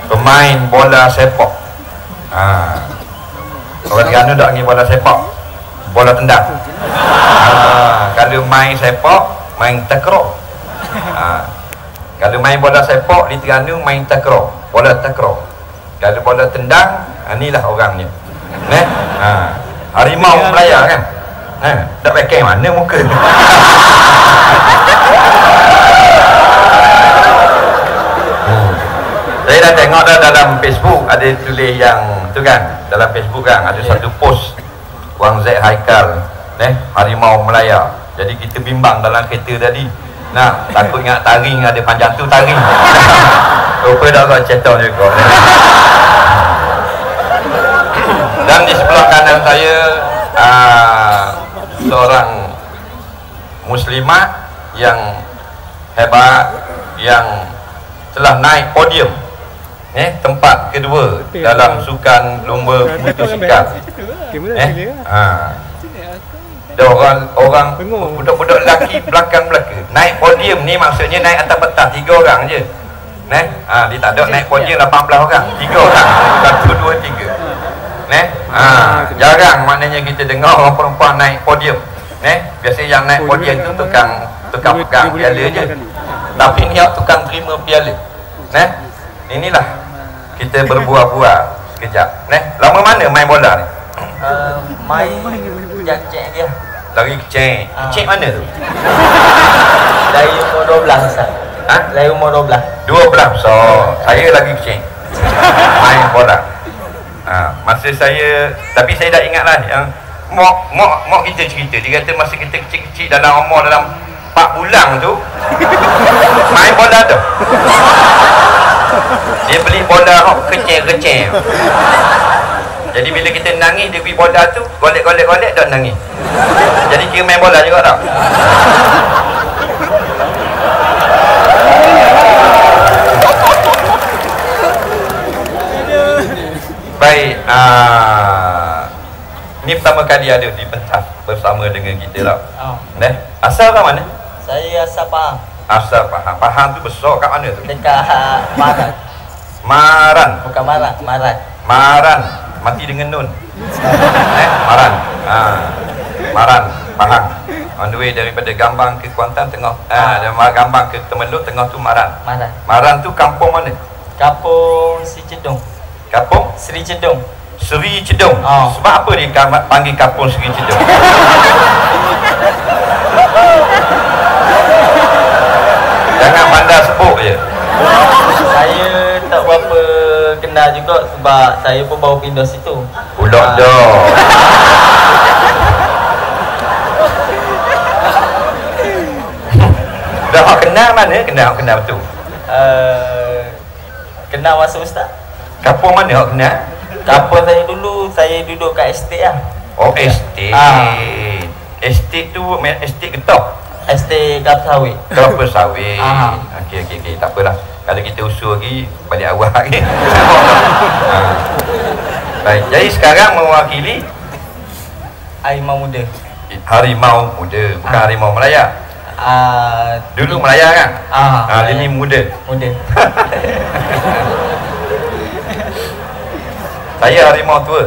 Pemain bola sepak. Orang Terengganu tak panggil bola sepak, bola tendang. Kalau main sepak, main takraw. Kalau main bola sepak di Terengganu, main takraw, bola takraw. Kalau bola tendang, inilah orangnya. Harimau Melaya kan. Tak pakai mana muka. Saya dah tengok dah dalam Facebook ada tulis yang tu kan, dalam Facebook kan ada satu post Wang Z Haikal Harimau Melaya. Jadi kita bimbang dalam kereta tadi. Nah, takut ingat taring ada panjang tu taring. Rupa dah kau cetor juga. Dan di sebelah kanan saya seorang muslimat yang hebat yang telah naik podium tempat kedua dalam sukan lomba motosikal. Orang budak-budak lelaki belakang naik podium ni maksudnya naik atas petas 3 orang je. Dia tak ada naik podium 18 orang, 3 orang, 1, 2, 3. Jarang maknanya kita dengar orang perempuan naik podium. Biasanya yang naik podium tu tukang pegang piala je. Tapi ni tukang terima piala. Inilah kita berbual-bual sekejap. Lama mana main bola ni? Main kecek dia. Lari kecek. Kecek mana tu? Dari umur 12 Ustaz. Dari umur 12. 12. So, saya lagi kecek. Main bola. Masa saya, tapi saya dah ingat lah yang mak kita cerita. Dia kata masa kita kecil-kecil dalam umur dalam 4 bulan tu main bola tu. Dia beli bola kecil-kecil. Jadi bila kita nangis dia beli bola tu, golek dan nangis. Jadi kira main bola juga tak? Baik, ni pertama kali ada di pentas bersama dengan kita lah. Asal kat mana? Saya asal Pahang. Asal Pahang. Pahang tu besar kat mana tu? Dekat Maran. Maran. Bukan Maran, Maran. Maran. Mati dengan nun. Maran. Maran, Pahang. On the way daripada Gambang ke Kuantan tengah. Gambang ke Temerloh tengah tu Maran. Maran. Maran tu kampung mana? Kampung Sri Cedung. Kampung Sri Cedung. Sri Cedung. Sebab apa dia panggil kampung Sri Cedung? Jangan bandar sebut je. Saya tak berapa kenal juga sebab saya pun baru pindah situ. Ulok dah. Dah kenal mana? Kenal betul. Kenal masa Ustaz. Kampung mana awak kenal? Kampung saya dulu, saya duduk kat estate lah. Oh, estate. Estate tu estate Getok. Estate kelapa sawit. Kelapa sawit. Okey. Tak apalah. Kalau kita usul lagi, balik awal lagi. Baik. Jadi sekarang mewakili Harimau Muda. Harimau Muda, bukan Harimau Melaya. Dulu Melaya kan? Ini muda. Muda. Saya harimau tua.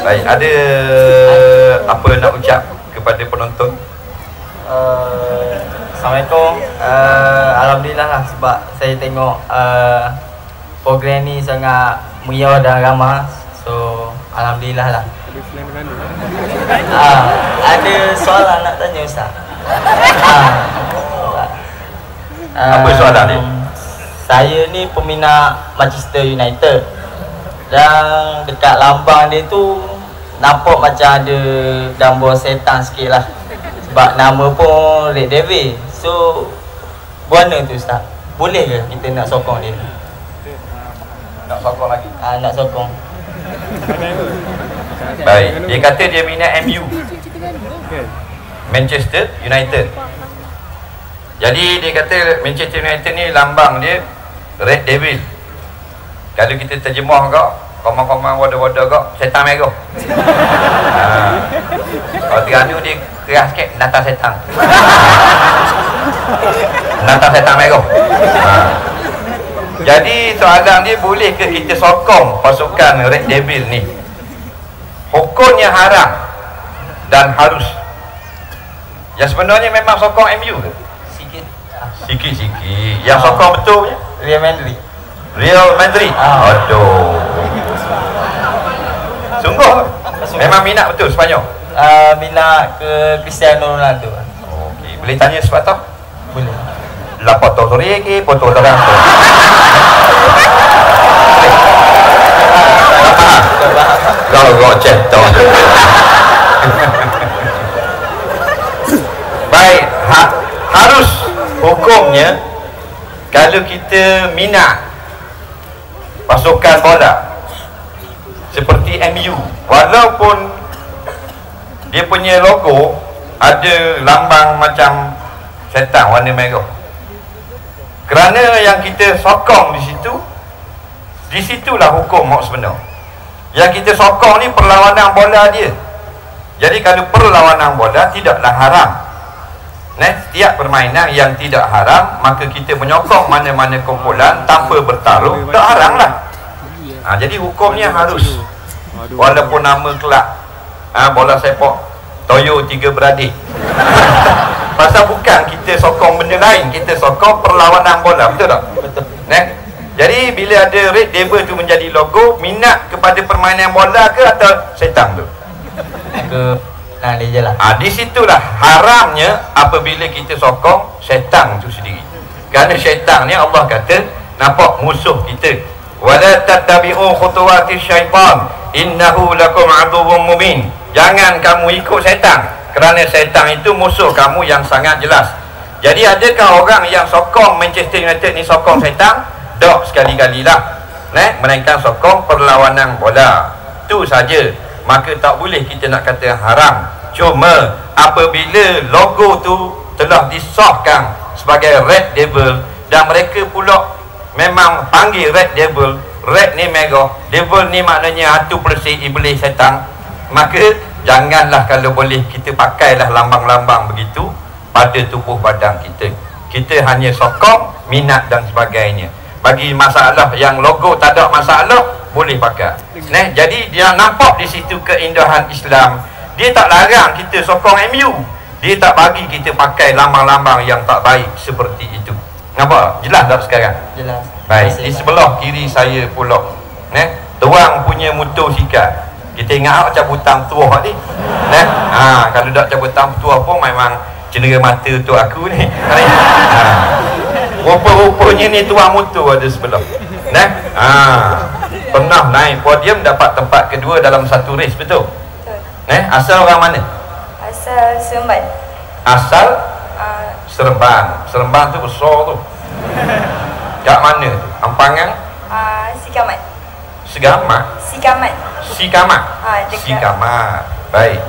Baik, ada apa nak ucap kepada penonton? Assalamualaikum. Alhamdulillah lah sebab saya tengok program ni sangat meriah dan ramah. So alhamdulillah lah. Ada soalan nak tanya Ustaz. Apa soalan ni? Saya ni peminat Manchester United. Dan dekat lambang dia tu nampak macam ada gambar setan sikit lah. Sebab nama pun Red Devil. So mana tu Ustaz? Boleh ke kita nak sokong dia? Nak sokong lagi? Nak sokong. Baik, dia kata dia minat MU, Manchester United. Jadi dia kata Manchester United ni lambang dia Red Devil. Kalau kita terjemah kau, Komang-komang wadah-wadah kok setan merah. Kalau Terengganu dia keras sikit, nata setan. Nata setan merah. Jadi soalan dia, boleh ke kita sokong pasukan Red Devil ni? Hukumnya haram dan harus. Yang sebenarnya memang sokong MU ke? Sikit. Sikit-sikit. Yang sokong betul je? Real Madrid. Real Madrid. Aduh. Sungguh. Memang minat betul Sepanyol. Minat ke Cristiano Ronaldo. Okey, boleh tanya sepatah? Boleh. La foto sore ke foto orang tu? Kau cetok. Baik, harus hukumnya kalau kita minat pasukan bola seperti MU, walaupun dia punya logo ada lambang macam setan warna merah, kerana yang kita sokong di situlah hukum sebenar. Yang kita sokong ni perlawanan bola dia. Jadi kalau perlawanan bola tidaklah haram. Setiap permainan yang tidak haram, maka kita menyokong mana-mana kumpulan tanpa bertaruh, tak haram lah. Jadi hukumnya harus. Walaupun nama kelab bola sepak Toyo 3 beradik. Pasal bukan kita sokong benda lain, kita sokong perlawanan bola, betul tak? Betul. Jadi bila ada Red Devil tu menjadi logo, minat kepada permainan bola ke atau setan tu? Dia je lah. Di situlah haramnya apabila kita sokong setan tu sendiri. Kerana setan ni Allah kata nampak musuh kita. Wala tattabi'u khutuwati syaitan innahu lakum aduwwum mubin. Jangan kamu ikut setan, kerana setan itu musuh kamu yang sangat jelas. Jadi adakah orang yang sokong Manchester United ni sokong setan? Tak, sekali-kali lah. Melainkan sokong perlawanan bola. Itu saja. Maka tak boleh kita nak kata haram. Cuma apabila logo tu telah disahkan sebagai Red Devil dan mereka pula memang panggil Red Devil, Red ni merah, Devil ni maknanya hantu persik, iblis, setan, maka janganlah kalau boleh kita pakailah lambang-lambang begitu pada tubuh badan kita. Kita hanya sokong, minat dan sebagainya. Bagi masalah yang logo tak ada masalah, boleh pakai. Jadi dia nampak di situ keindahan Islam. Dia tak larang kita sokong MU. Dia tak bagi kita pakai lambang-lambang yang tak baik seperti itu. Nampak? Jelas tak sekarang? Jelas. Baik, di sebelah kiri saya pula tuang punya motosikal. Kita ingat cabutan tua ni. Kalau tak cabutan tua pun memang cendera mata tu aku ni. Rupa-rupanya ni tuan motor ada sebelah. Pernah naik podium dapat tempat kedua dalam satu race, betul? Betul. Asal orang mana? Asal Seremban. Asal Seremban. Seremban tu besar tu. Kat mana tu? Ampangan? Sikamat. Segamat? Sikamat. Sikamat? Dekat. Sikamat. Baik.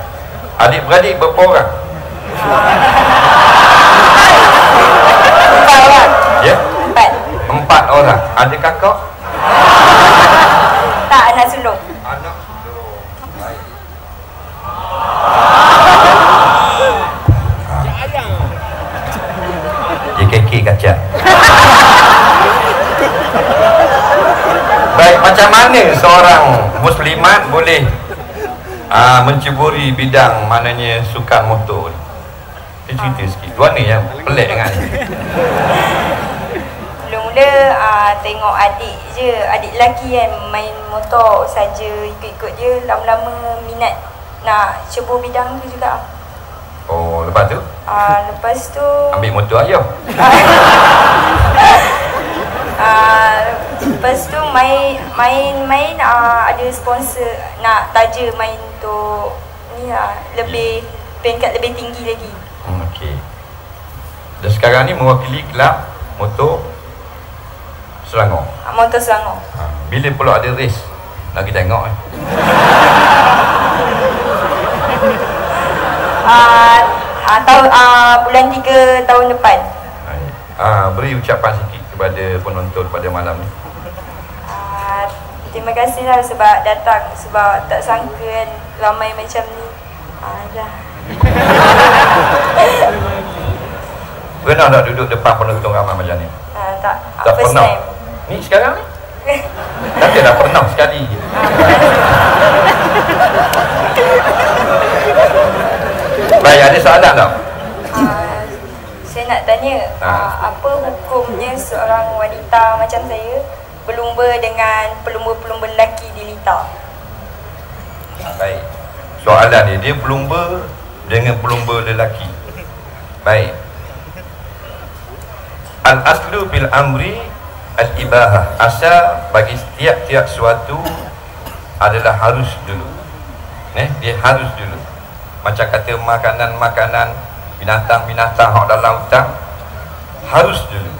Adik-beradik berapa orang? 4 orang. Ya? 4. 4 orang. Ada kakak? Tak, anak sulung. Anak sulung. Baik. JKK kaca. Baik, macam mana seorang muslimat boleh menceburi bidang maknanya sukan motor ni? Cerita sikit. Mana yang pelik dengan Mula-mula tengok adik je, adik lelaki kan main motor saja, ikut-ikut je. Lama-lama minat nak cebur bidang tu juga. Oh, lepas tu? Lepas tu Ambil motor ayah. Lepas tu main ada sponsor nak taja main untuk ni lah, lebih peringkat lebih tinggi lagi. Okey. Dan sekarang ni mewakili kelab motor Selangor. Motor Selangor. Bila pula ada race? Nak kita tengok Bulan 3 tahun depan. Beri ucapan sikit kepada penonton pada malam ni. terima kasih lah sebab datang. Sebab tak sangka kan ramai macam ni. Dah. Pernah tak duduk depan penonton ramai macam ni? Tak first pernah. time. Ni sekarang ni? Tapi dah pernah sekali. Baik, ada soalan tak? Saya nak tanya, apa hukumnya seorang wanita macam saya berlumba dengan pelumba-pelumba lelaki di litar? Baik. Soalan dia berlumba dengan pelumba lelaki. Baik. Al-aslu bil amri al-ibahah. Asal bagi setiap suatu adalah harus dulu. Dia harus dulu. Macam kata makanan-makanan, binatang-binatang hak dalam hutan harus dulu.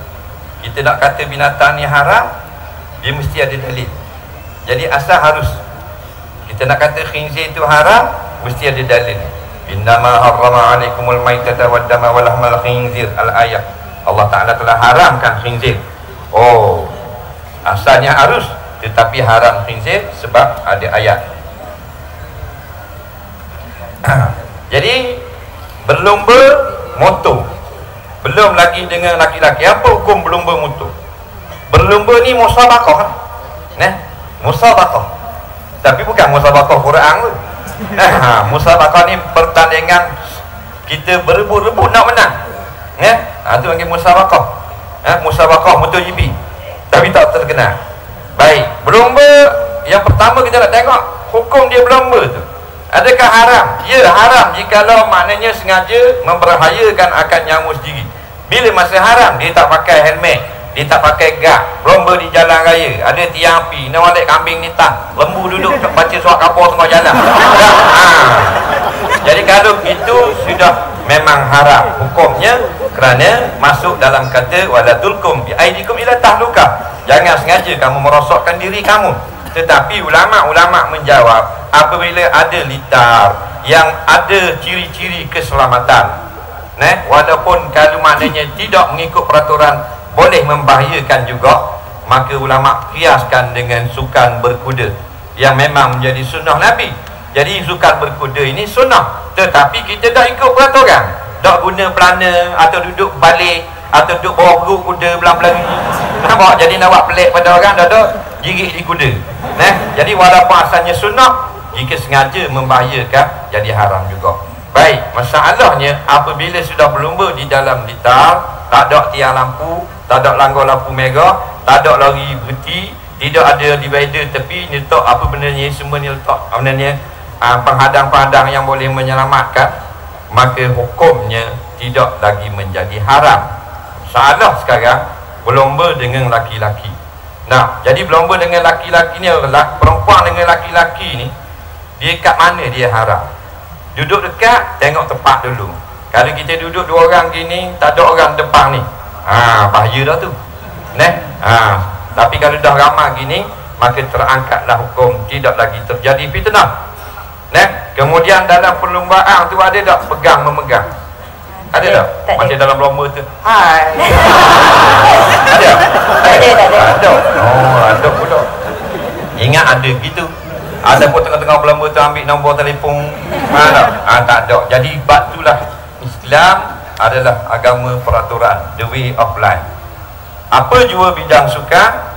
Kita nak kata binatang ni haram, dia mesti ada dalil. Jadi asal harus. Kita nak kata khinzir itu haram, mesti ada dalil. Innama harrama alaikumul maitata wad dama wa lahmal khinzir, al-ayat. Allah Ta'ala telah haramkan khinzir. Oh, asalnya harus, tetapi haram khinzir sebab ada ayat. Jadi berlumba motor, belum lagi dengan laki-laki. Apa hukum berlumba motor? Berlumba ni musabaqah, musabaqah, tapi bukan musabaqah Quran tu. Musabaqah ni pertandingan kita berebut-rebut nak menang. Itu panggil musabaqah. Musabaqah MotoGP, tapi tak terkenal. Baik, berlumba yang pertama kita nak tengok hukum dia berlumba tu. Adakah haram? Ya, haram jikalau maknanya sengaja membahayakan akan nyawa sendiri. Bila masa haram, dia tak pakai helmet, dia tak pakai guard, berlumba di jalan raya, ada tiang api, nak walek kambing ni tak, lembu duduk baca surat khabar tengah jalan. Jadi kalau itu sudah memang haram hukumnya, kerana masuk dalam kata wala tulkum bi aidikum ila tahluka. Jangan sengaja kamu merosakkan diri kamu. Tetapi ulama-ulama menjawab, apabila ada litar yang ada ciri-ciri keselamatan, walaupun kalau maknanya tidak mengikut peraturan boleh membahayakan juga, maka ulama kiaskan dengan sukan berkuda yang memang menjadi sunnah Nabi. Jadi sukan berkuda ini sunnah, tetapi kita dah ikut peraturan, tak guna pelana atau duduk balik atau duduk bawah perut kuda belang-belang. Nampak? Jadi nak buat pelik pada orang, dah jirik di kuda. Jadi walaupun asalnya sunnah, jika sengaja membahayakan, jadi haram juga. Baik, masalahnya apabila sudah berlumba di dalam litar, tak ada tiang lampu, tak ada langgar lampu merah, tak ada lori berhenti, tidak ada divider tepi, letak apa benda ni, semua ni letak benda penghadang-penghadang yang boleh menyelamatkan, maka hukumnya tidak lagi menjadi haram. Salah sekarang berlumba dengan laki-laki. Jadi berlumba dengan laki-laki ni, perempuan dengan laki-laki ni, dia kat mana dia haram? Duduk dekat, tengok tempat dulu. Kalau kita duduk dua orang gini, tak ada orang depan ni, bahaya dah tu. Tapi kalau dah ramai gini, maka terangkatlah hukum, tidak lagi terjadi fitnah. Kemudian dalam perlumbaan tu ada tak pegang-memegang? Ada tak? Macam dalam lomba tu, hai. Ada? Ada. Oh, ada pula. Ingat ada gitu. Ada pun tengah-tengah berlomba tu ambil nombor telefon. Tak ada. Jadi bab itulah Islam adalah agama peraturan, the way of life. Apa jua bidang suka,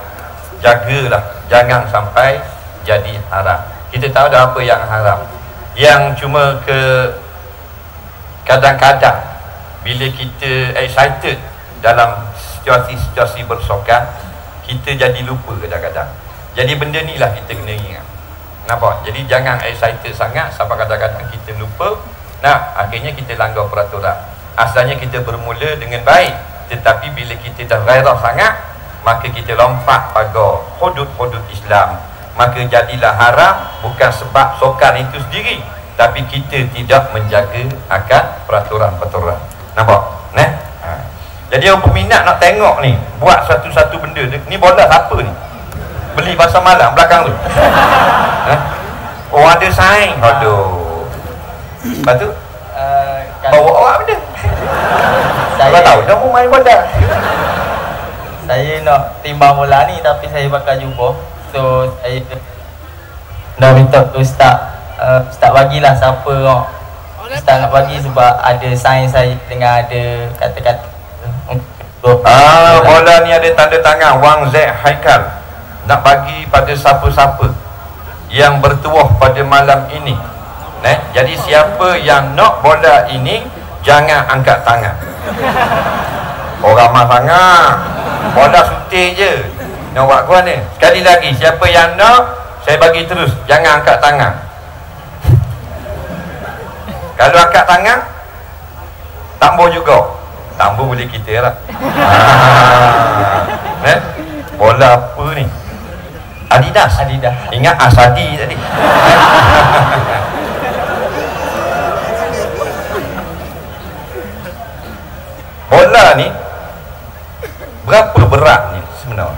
jagalah, jangan sampai jadi haram. Kita tahu dah apa yang haram. Yang cuma kadang-kadang bila kita excited dalam situasi-situasi bersokan, kita jadi lupa kadang-kadang. Jadi benda ni lah kita kena ingat. Nampak? Jadi jangan excited sangat sampai kadang-kadang kita lupa. Akhirnya kita langgar peraturan. Asalnya kita bermula dengan baik, tetapi bila kita dah gairah sangat, maka kita lompat pagar hudud-hudud Islam. Maka jadilah haram, bukan sebab sokan itu sendiri, tapi kita tidak menjaga akan peraturan-peraturan. Nampak? Jadi orang peminat nak tengok ni, buat satu-satu benda. Ni bola siapa ni? Beli pasar malam belakang tu. Oh, ada saing. Aduh. Lepas tu bawa awak benda. Saya tahu dah main bola. Saya nak timbang bola ni, tapi saya pakai jubah. So saya dah minta Ustaz bagilah siapa Ustaz nak bagi, sebab ada sign saya dengan ada kata-kata bola ni ada tanda tangan Wang Z Haikal nak bagi pada siapa-siapa yang bertuah pada malam ini. Jadi siapa yang nak bola ini jangan angkat tangan. Orang ramah sangat, bola sutir je nak buat kuat ni. Sekali lagi, siapa yang nak, saya bagi terus, jangan angkat tangan. Kalau angkat tangan, tambah juga. Tambah boleh kita lah. Bola apa ni? Adidas. Ingat Asadi tadi. Bola ni berapa berat ni sebenarnya?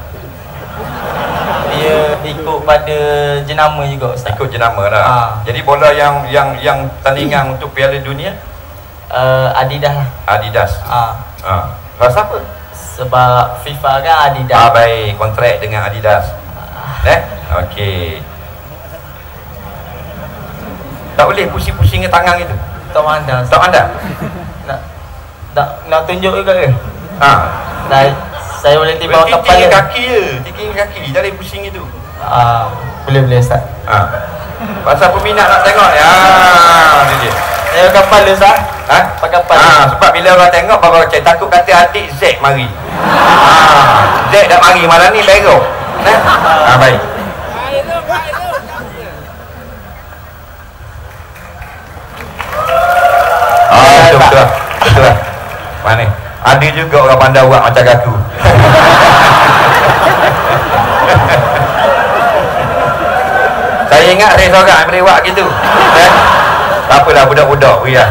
Dia ikut pada jenama juga, Ustaz. Ikut jenama lah. Jadi bola yang tandingan untuk Piala Dunia Adidas. Rasa apa? Sebab FIFA kan Adidas. Baik, kontrak dengan Adidas. Okey. Tak boleh pusing-pusing tangan itu. Tak pandang. Tak pandang. Nak tunjuk juga ke? Saya boleh timbang kepala. Tiking kaki je. Tiking kaki. Jangan pusing itu. Boleh Ustaz. Pasal peminat nak tengok ni. Ni dia. Saya kepala Ustaz. Pakai kepala. Sebab bila orang tengok baru cakap takut kata adik Z mari. Z dah mari malam ni berok. Baik. Betul lah. Mana? Ada juga orang pandai buat macam aku. Saya ingat saya seorang yang boleh buat gitu. Tak apalah, budak-budak beri lah.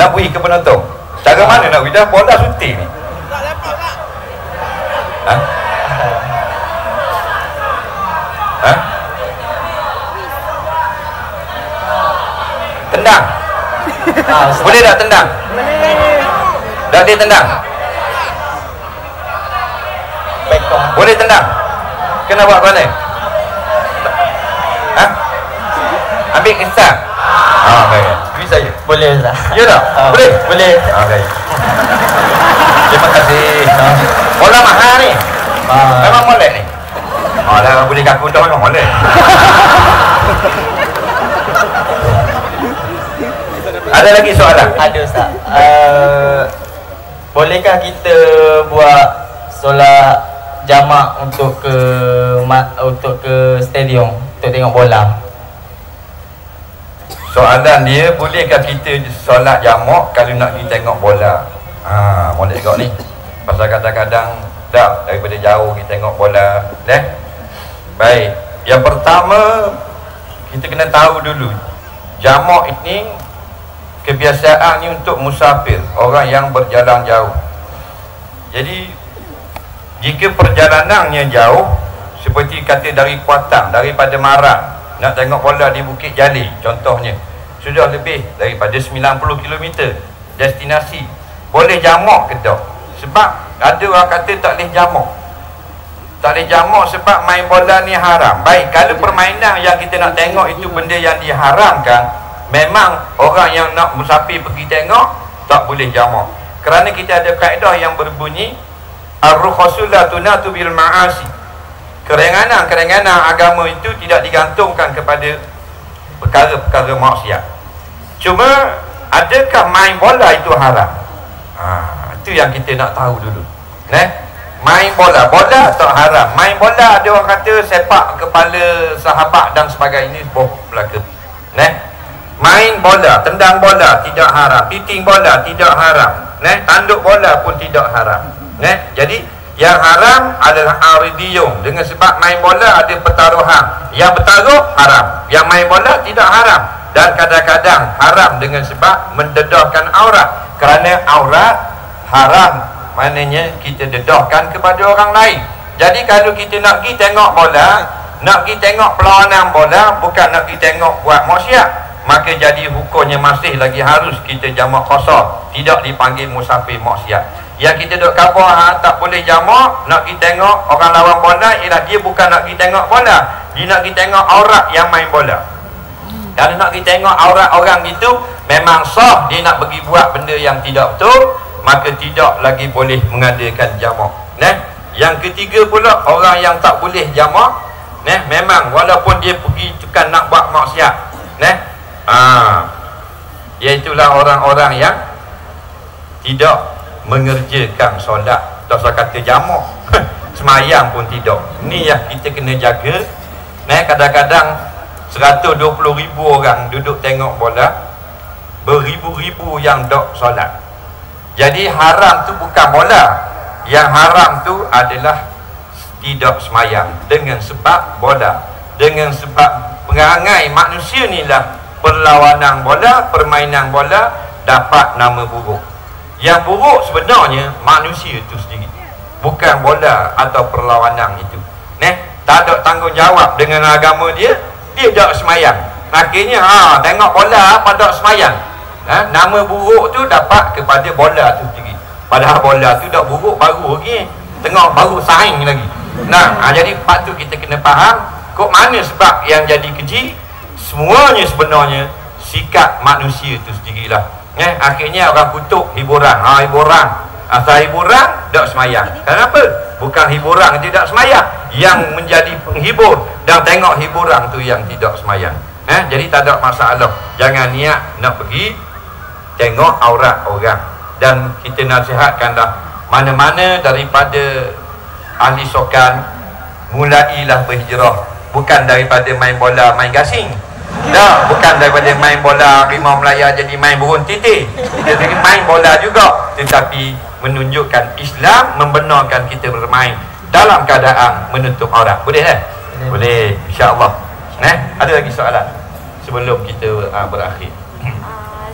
Nak beri ke penonton? Cara mana nak beri? Dah bola sutir ni. Tendang. Boleh tak tendang? Dah dia tendang. Boleh tendang. Kena buat mana? Ambil kisah. Baik. Beri saya. Boleh Ustaz. Ya tak? Boleh? Boleh. Baik. Terima kasih. Bola mahal ni. Memang molek ni. Dah boleh kaku dah memang molek. Ada lagi soalan? Ada Ustaz. Bolehkah kita buat solat jamak untuk ke stadium untuk tengok bola? Soalan dia, bolehkah kita solat jamak kalau nak pergi tengok bola? Molek juga ni. Pasal kadang-kadang tak, daripada jauh kita tengok bola. Baik. Yang pertama, kita kena tahu dulu, jamak ini kebiasaan ni untuk musafir, orang yang berjalan jauh. Jadi jika perjalanannya jauh, seperti kata dari Kuantan, daripada Marat nak tengok bola di Bukit Jalil contohnya, sudah lebih daripada 90 km destinasi, boleh jamak ke tak? Sebab ada orang kata tak boleh jamak. Tak boleh jamak sebab main bola ni haram. Baik, kalau permainan yang kita nak tengok itu benda yang diharamkan, memang orang yang nak musafir pergi tengok tak boleh jamak. Kerana kita ada kaedah yang berbunyi ar-rukhasu la tunatu bil ma'asi. Kerenganan agama itu tidak digantungkan kepada perkara-perkara maksiat. Cuma adakah main bola itu haram? Itu yang kita nak tahu dulu. Main bola tak haram. Main bola ada orang kata sepak kepala sahabat dan sebagainya, boh belaka. Main bola, tendang bola tidak haram, piting bola tidak haram, tanduk bola pun tidak haram. Jadi yang haram adalah aridiyum, dengan sebab main bola ada pertaruhan. Yang bertaruh haram, yang main bola tidak haram. Dan kadang-kadang haram dengan sebab mendedahkan aurat. Kerana aurat haram, maknanya kita dedahkan kepada orang lain. Jadi kalau kita nak pergi tengok bola, nak pergi tengok perlawanan bola, bukan nak pergi tengok buat maksiat. maka jadi hukumnya masih lagi harus kita jamak qasar, tidak dipanggil musafir maksiat. Yang kita duk khabar tak boleh jamak, nak kita tengok orang lawan bola, ialah dia bukan nak kita tengok bola, dia nak kita tengok aurat yang main bola. Kalau nak kita tengok aurat orang itu, memang sah dia nak pergi buat benda yang tidak betul, maka tidak lagi boleh mengadakan jamak. Yang ketiga pula, orang yang tak boleh jamak, memang walaupun dia pergi bukan nak buat maksiat, iaitulah orang-orang yang tidak mengerjakan solat. Tak usah kata jamak, semayang pun tidak. Ni yang kita kena jaga. Kadang-kadang 120,000 orang duduk tengok bola, beribu-ribu yang dok solat. Jadi haram tu bukan bola, yang haram tu adalah tidak semayang dengan sebab bola, dengan sebab perangai manusia ni lah perlawanan bola, permainan bola dapat nama buruk. Yang buruk sebenarnya manusia itu sendiri, bukan bola atau perlawanan itu. Tak ada tanggungjawab dengan agama dia, dia tak semayang. Akhirnya tengok bola pada semayang. Nama buruk tu dapat kepada bola tu sendiri. Padahal bola tu dah buruk baru lagi, tengok baru saing lagi. Jadi patut kita kena faham kok mana sebab yang jadi keji. Semuanya sebenarnya sikap manusia itu sendirilah. Akhirnya orang kutuk hiburan. Hiburan, asal hiburan tak semayang. Kenapa? Bukan hiburan tidak semayang, yang menjadi penghibur dan tengok hiburan tu yang tidak semayang. Jadi tak ada masalah. Jangan niat nak pergi tengok aurat orang. Dan kita nasihatkanlah, mana-mana daripada ahli sokan, mulailah berhijrah. Bukan daripada main bola, main gasing. Bukan daripada main bola Rimau Melaya jadi main burung titik. Kita main bola juga, tetapi menunjukkan Islam membenarkan kita bermain dalam keadaan menutup aurat. Boleh Boleh, insya-Allah. Ada lagi soalan sebelum kita berakhir?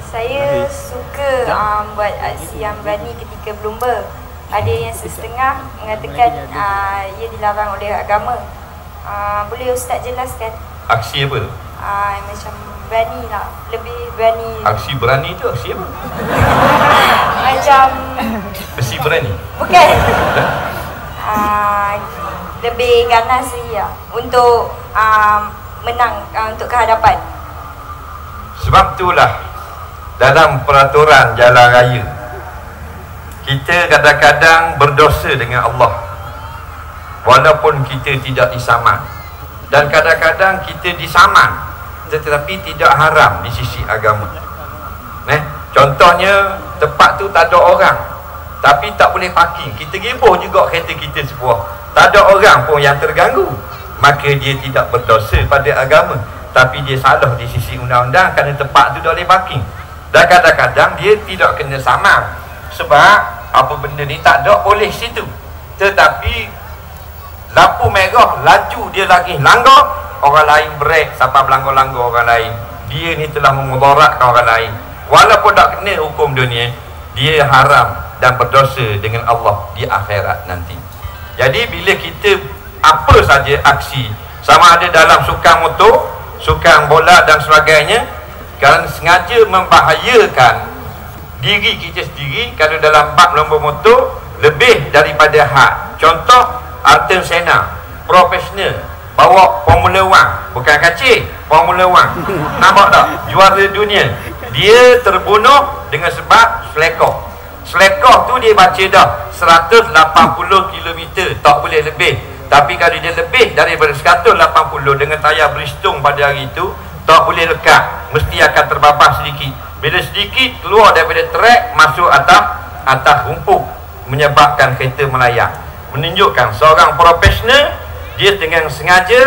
Saya suka buat aksi yang berani ketika berlumba. Ada yang setengah mengatakan ia dilarang oleh agama. Boleh Ustaz jelaskan? Aksi apa tu? Macam berani lah, lebih berani. Aksi berani tu aksi apa? Macam besi berani? Bukan. Lebih ganas ya untuk menang, untuk kehadapan. Sebab itulah dalam peraturan jalan raya kita kadang-kadang berdosa dengan Allah walaupun kita tidak disaman, dan kadang-kadang kita disaman tetapi tidak haram di sisi agama. Contohnya tempat tu tak ada orang tapi tak boleh parking, kita gibuh juga kereta kita sebuah, tak ada orang pun yang terganggu, maka dia tidak berdosa pada agama, tapi dia salah di sisi undang-undang kerana tempat tu tak boleh parking. Dan kadang-kadang dia tidak kena samar sebab apa benda ni tak ada boleh situ, tetapi lampu merah laju dia lagi langgar, orang lain break sampai berlanggar-langgar orang lain, dia ni telah memudaratkan orang lain. Walaupun tak kena hukum dunia, dia haram dan berdosa dengan Allah di akhirat nanti. Jadi bila kita apa saja aksi, sama ada dalam sukan motor, sukan bola dan sebagainya, kerana sengaja membahayakan diri kita sendiri, kalau dalam bab lomba motor lebih daripada had. Contoh Ayrton Senna, profesional, bawa Formula 1, bukan kacik, Formula 1. Nampak tak? Juara dunia. Dia terbunuh dengan sebab selekor. Selekor tu dia baca dah 180 km, tak boleh lebih. Tapi kalau dia lebih daripada 180 dengan tayar Bridgestone pada hari itu, tak boleh lekat, mesti akan terbabas sedikit. Bila sedikit keluar daripada trek, masuk atas rumput, menyebabkan kereta melayang. Menunjukkan seorang profesional, dia dengan sengaja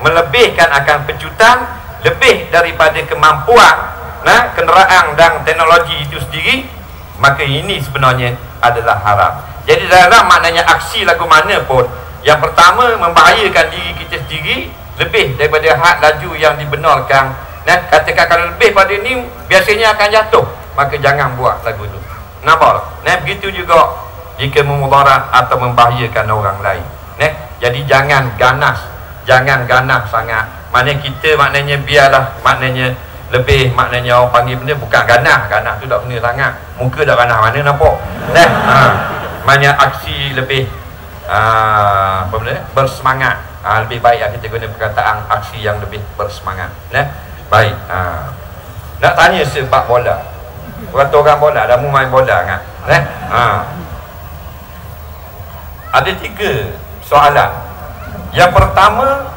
melebihkan akan pecutan lebih daripada kemampuan kenderaan dan teknologi itu sendiri, maka ini sebenarnya adalah haram. Jadi dalam maknanya aksi lagu mana pun, yang pertama membahayakan diri kita sendiri lebih daripada had laju yang dibenarkan. Katakan kalau lebih pada ini biasanya akan jatuh, maka jangan buat lagu itu. Nampak? Begitu juga jika memudarat atau membahayakan orang lain. Jadi jangan ganas sangat. Maknanya kita biarlah maknanya lebih maknanya orang panggil benda bukan ganah. Ganah tu tak kena sangat. Muka dah ganah mana nampak. Maknanya aksi lebih apa benda? Bersemangat. Lebih baik kita guna perkataan aksi yang lebih bersemangat. Baik. Nak tanya sebab bola. Orang bola dah mau main bola kan. Ada 3 soalan. Yang pertama,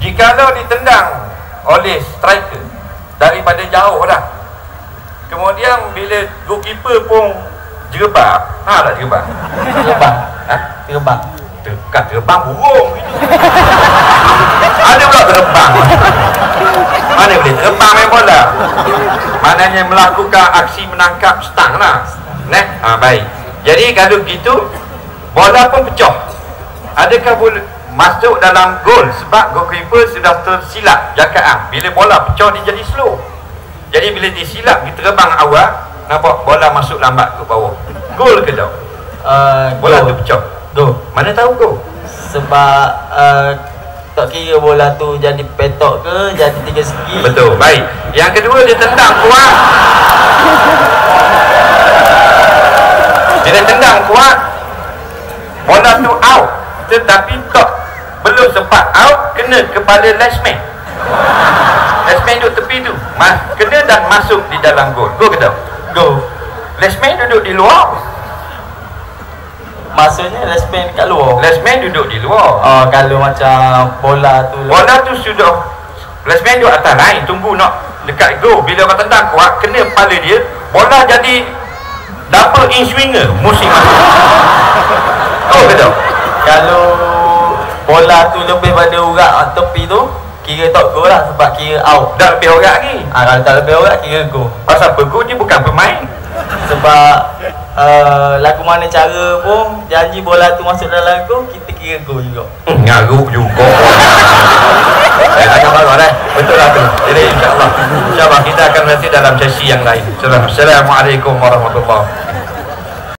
jikalau ditendang oleh striker daripada jauh dah, kemudian bila goalkeeper pun jerebak, tak jerebak? Terbang. Bukan terbang, burung gitu. Ada pula terbang. Mana boleh terbang main bola? Maknanya melakukan aksi menangkap stang lah. Baik. Jadi kalau gitu, bola pun pecah. Adakah boleh masuk dalam gol sebab goalkeeper sudah tersilap jakaan? Bila bola pecah dia jadi slow. Jadi bila disilap dia terbang awal, nampak bola masuk lambat ke bawah. Gol ke tak? Bola tu pecah. Go. Mana tahu gol? Sebab tak kira bola tu jadi petok ke, jadi 3 segi. Betul. Baik. Yang kedua dia tendang kuat. Dia tendang kuat, bola tu out, tetapi tak belum sempat out, kena kepala last man. Last man duduk tepi tu, kena dan masuk di dalam gol. Gol ke tak? Go. Last man duduk di luar. Maksudnya last man kat luar. Last man duduk di luar. Kalau macam bola tu sudah, last man duduk atas line, tunggu nak dekat gol. Bila orang tendang kuat, kena kepala dia, bola jadi double in swinger musim masuk. Oh betul. Kalau bola tu lebih pada urat tepi tu, kira tak gol lah, sebab kira out. Dah lebih orang lagi. Kalau tak lebih urat, kira gol. Pasal pegol dia bukan pemain. Sebab lagu mana cara pun janji bola tu masuk dalam gol, kita kira gol juga. Ngaruk juga. Agak marah dah. Betul lah tu. Jadi insyaAllah kita akan nanti dalam sesi yang lain. Assalamualaikum warahmatullahi wabarakatuh.